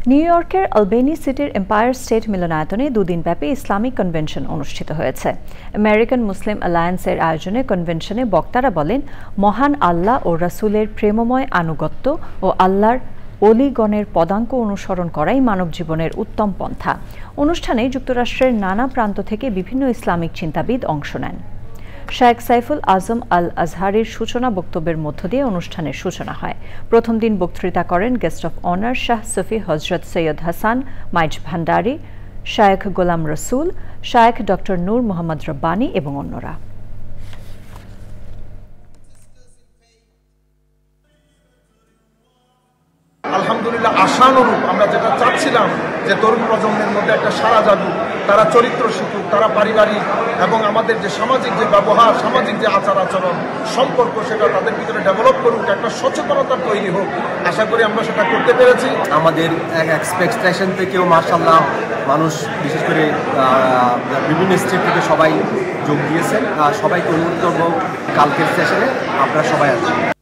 New ইয়র্কের আলবেনি সিটির empire state মিলনায়তনে দুদিনব্যাপী ইসলামিক কনভেনশন অনুষ্ঠিত হয়েছে। আমেরিকান মুসলিম অ্যালায়েন্সের আয়োজনে কনভেনশনে বক্তারা বলেন, মহান আল্লাহ ও রাসূলের প্রেমময় আনুগত্য ও আল্লাহর অলিগণের পদাঙ্ক অনুসরণ করাই মানব জীবনের উত্তম পন্থা। অনুষ্ঠানে যুক্তরাষ্ট্রের নানা প্রান্ত থেকে বিভিন্ন ইসলামিক চিন্তাবিদ অংশ নেন। শেখ সাইফুল আজম আল আজহারের সূচনা বক্তব্যের মধ্য দিয়ে অনুষ্ঠানের সূচনা হয়। প্রথম দিন বক্তৃতা করেন guest of honour Shah Safi Hazrat Syed Hasan মাইজ ভান্ডারী, শায়েখ গোলাম রসুল, শায়েখ ডক্টর নূর মোহাম্মদ রব্বানী এবং অন্যরা। আলহামদুলিল্লাহ, আশানুরূপ আমরা যেটা চাচ্ছিলাম যে তরুণ প্রজন্মের মধ্যে একটা সারা জাগুক, তারা চরিত্র শিখুক, তারা পারিবারিক এবং আমাদের যে সামাজিক যে ব্যবহার, সামাজিক যে আচার আচরণ সম্পর্ক, সেটা তাদের ভিতরে ডেভেলপ করুক, একটা সচেতনতা তৈরি হোক। আশা করি আমরা সেটা করতে পেরেছি। আমাদের এক্সপেকটেশন থেকেও মাশাআল্লাহ মানুষ, বিশেষ করে বিভিন্ন স্টেট থেকে সবাই যোগ দিয়েছেন। সবাইকে অনুরোধ করবো কালকের সেশনে আপনারা সবাই আসবেন।